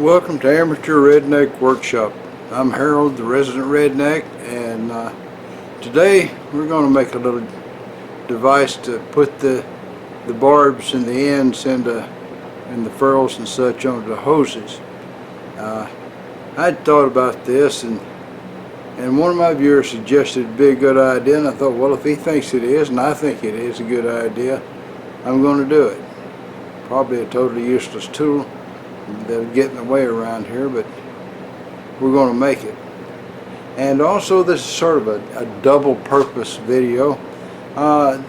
Welcome to Amateur Redneck Workshop. I'm Harold, the resident redneck, and today we're going to make a little device to put the barbs and the ends and the furls and such onto the hoses. I'd thought about this, and one of my viewers suggested it'd be a good idea, and I thought, well, if he thinks it is, and I think it is a good idea, I'm going to do it. Probably a totally useless tool that'll get in the way around here, but we're going to make it. And also, this is sort of a double purpose video.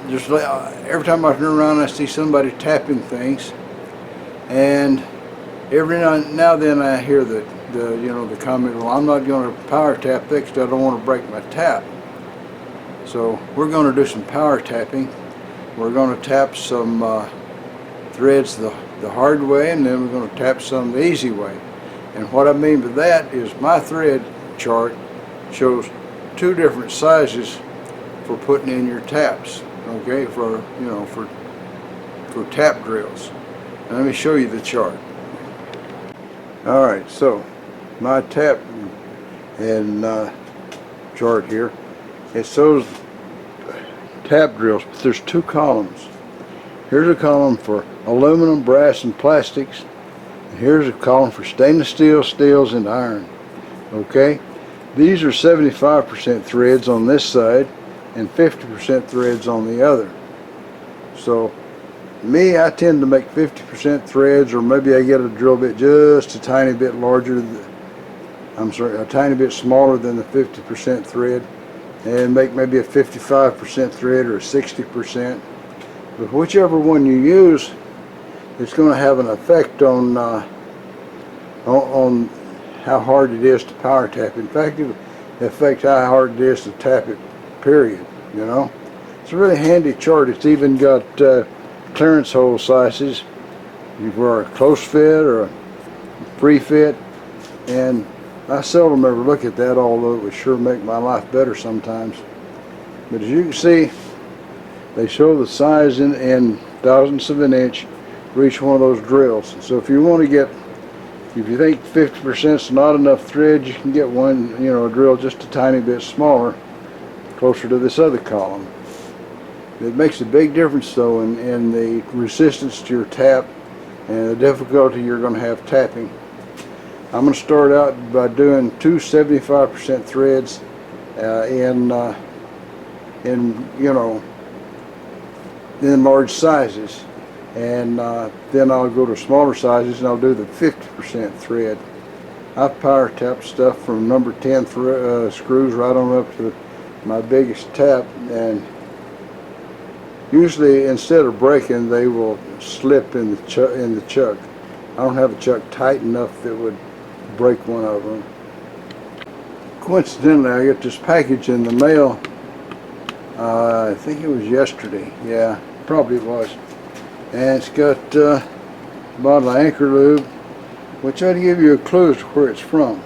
Just every time I turn around I see somebody tapping things, and every now and then I hear the comment, well, I'm not going to power tap that because I don't want to break my tap. So we're going to do some power tapping. We're going to tap some threads the hard way, and then we're going to tap some the easy way. And what I mean by that is my thread chart shows two different sizes for putting in your taps, okay, for tap drills. And let me show you the chart. Alright, so my tap and chart here, it shows tap drills, but there's two columns. Here's a column for aluminum, brass, and plastics. And here's a column for stainless steel, steels, and iron. Okay? These are 75% threads on this side and 50% threads on the other. So, me, I tend to make 50% threads, or maybe I get a drill bit just a tiny bit larger, a tiny bit smaller than the 50% thread, and make maybe a 55% thread or a 60%. But whichever one you use, it's going to have an effect on how hard it is to power tap. In fact, it affects how hard it is to tap it, period. You know, it's a really handy chart. It's even got clearance hole sizes for a close fit or a free fit, and I seldom ever look at that, although it would sure make my life better sometimes. But as you can see, they show the size in thousandths of an inch for each one of those drills. So if you want to get, if you think 50% is not enough thread, you can get one, a drill just a tiny bit smaller, closer to this other column. It makes a big difference though in the resistance to your tap and the difficulty you're going to have tapping. I'm going to start out by doing two 75% threads in large sizes, and then I'll go to smaller sizes and I'll do the 50% thread. I've power tapped stuff from number 10 screws right on up to my biggest tap, and usually instead of breaking, they will slip in the chuck. I don't have a chuck tight enough that would break one of them. Coincidentally, I got this package in the mail. I think it was yesterday. Yeah, probably it was. And it's got a bottle of Anchor Lube, which ought to give you a clue as to where it's from.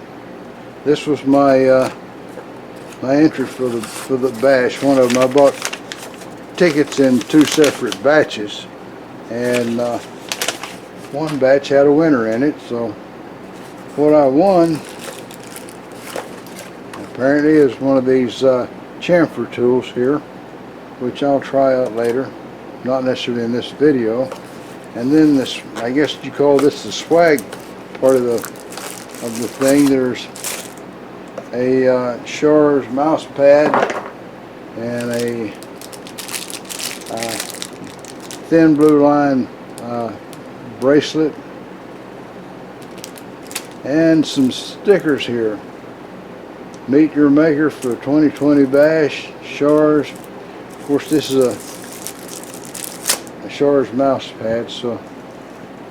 This was my my entry for the bash. One of them, I bought tickets in two separate batches, and one batch had a winner in it. So what I won apparently is one of these chamfer tools here, which I'll try out later, not necessarily in this video. And then this, I guess you call this the swag part of the thing. There's a Shar's mouse pad and a thin blue line bracelet and some stickers here. Meet your maker for 2020 bash, Shar's. Of course, this is a Shar's mouse pad, so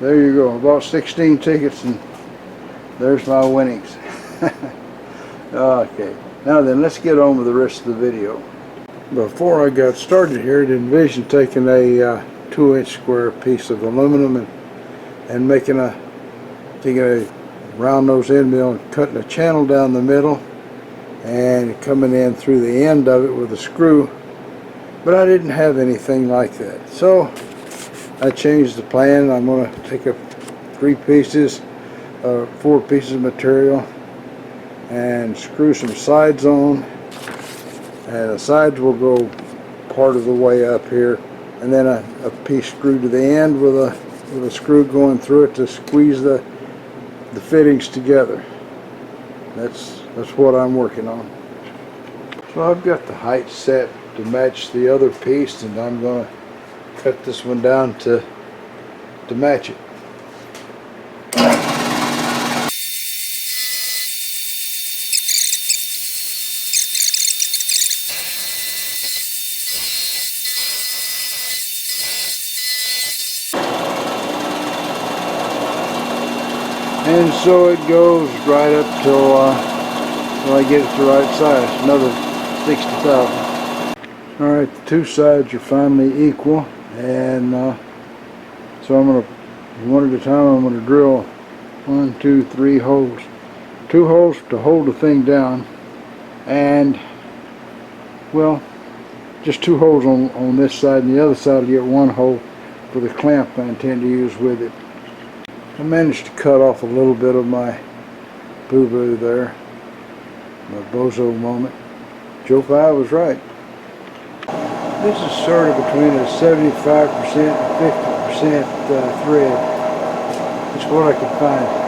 there you go. I bought 16 tickets, and there's my winnings. Okay, now then, let's get on with the rest of the video. Before I got started here, I'd envisioned taking a 2-inch square piece of aluminum and taking a round nose end mill and cutting a channel down the middle and coming in through the end of it with a screw, but I didn't have anything like that, so I changed the plan. I'm going to take up 3 pieces 4 pieces of material and screw some sides on, and the sides will go part of the way up here, and then a piece screwed to the end with a screw going through it to squeeze the fittings together. That's what I'm working on. So I've got the height set to match the other piece, and I'm going to cut this one down to match it. And so it goes right up till I get it the right size. Another 60,000. All right, the 2 sides are finally equal, and so I'm going to, one at a time, I'm going to drill 1, 2, 3 holes. 2 holes to hold the thing down, and well, just 2 holes on this side, and the other side you get 1 hole for the clamp I intend to use with it. I managed to cut off a little bit of my boo-boo there, my bozo moment. Joe Pye was right. This is sort of between a 75% and 50% thread. It's what I could find.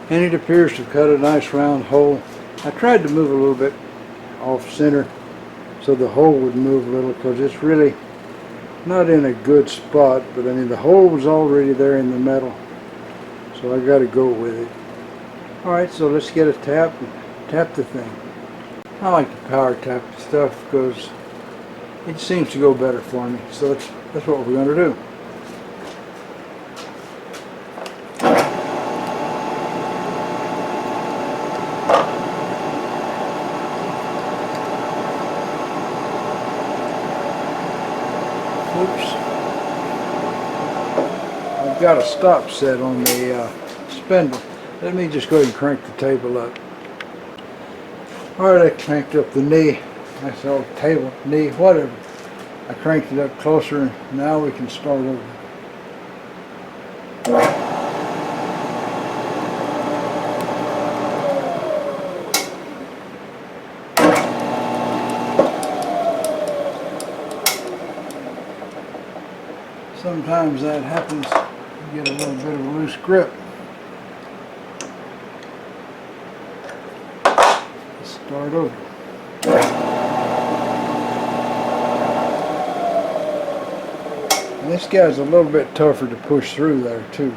And it appears to cut a nice round hole. I tried to move a little bit off center so the hole would move a little, because it's really not in a good spot, but I mean the hole was already there in the metal, so I got to go with it. Alright, so let's get a tap and tap the thing. I like to power tap the stuff because it seems to go better for me, so that's what we're going to do. Oops. I've got a stop set on the spindle. Let me just go ahead and crank the table up. Alright, I cranked up the knee. I saw the table, knee, whatever. I cranked it up closer, and now we can start over. Sometimes that happens, you get a little bit of a loose grip. Let's start over. And this guy's a little bit tougher to push through there too.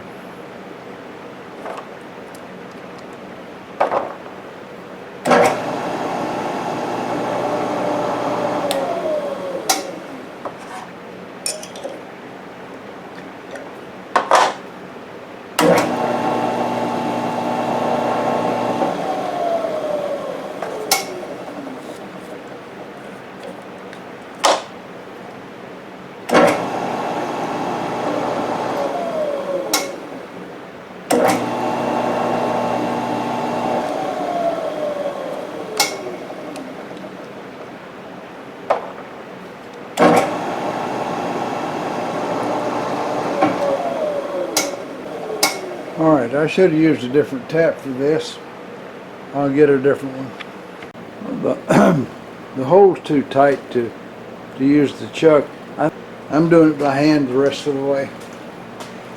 Alright, I should have used a different tap for this. I'll get a different one. The hole's too tight to use the chuck. I'm doing it by hand the rest of the way.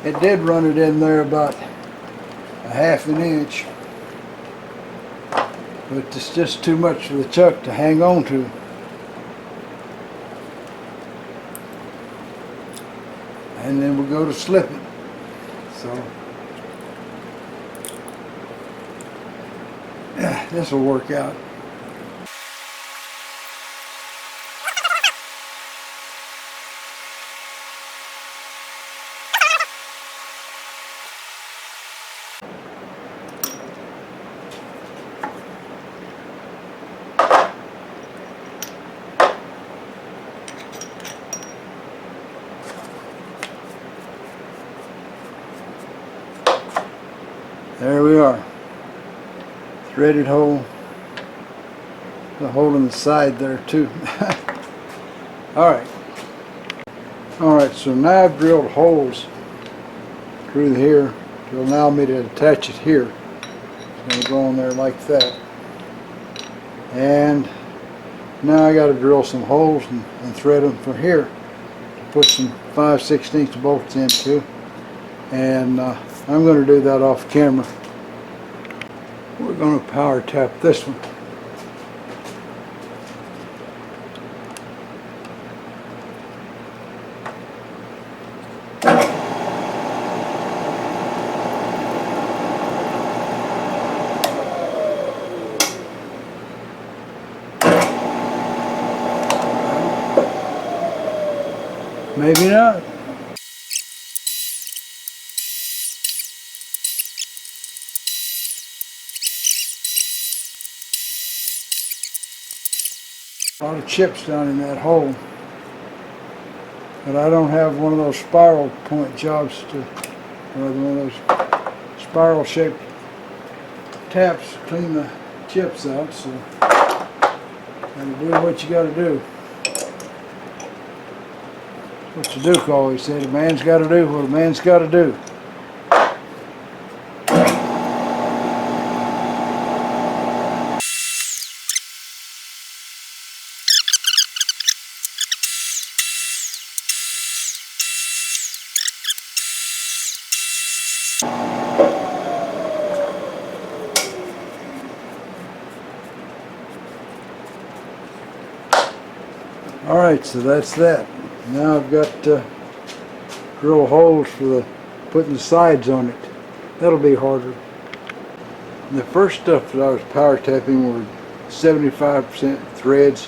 It did run it in there about a ½ an inch, but it's just too much for the chuck to hang on to. And then we'll go to slip it. So yeah, this will work out. There we are. Threaded hole. The hole in the side there too. Alright. Alright, so now I've drilled holes through here to allow me to attach it here. It's going to go on there like that. And now I got to drill some holes and thread them from here to put some 5/16 bolts into. And I'm going to do that off camera. We're going to power tap this one. Maybe not. A lot of chips down in that hole. But I don't have one of those spiral point jobs to, or one of those spiral shaped taps to clean the chips out, so gotta do what you gotta do. What you Duke always said, a man's gotta do what a man's gotta do. Alright, so that's that. Now I've got drill holes for the putting the sides on it. That'll be harder. The first stuff that I was power tapping were 75% threads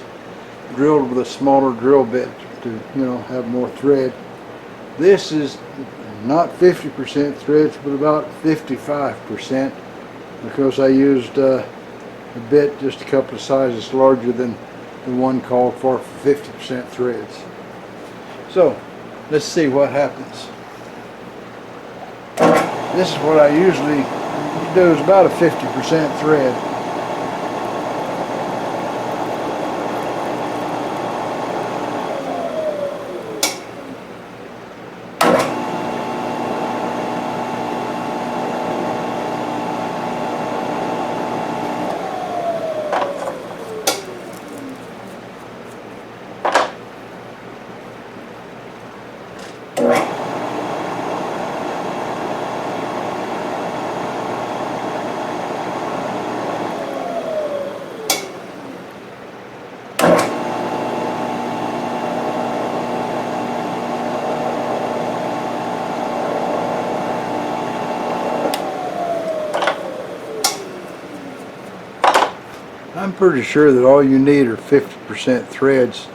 drilled with a smaller drill bit to, you know, have more thread. This is not 50% threads, but about 55% because I used a bit just a couple of sizes larger than the one called for 50% threads. So let's see what happens. This is what I usually do, is about a 50% thread. I'm pretty sure that all you need are 50% threads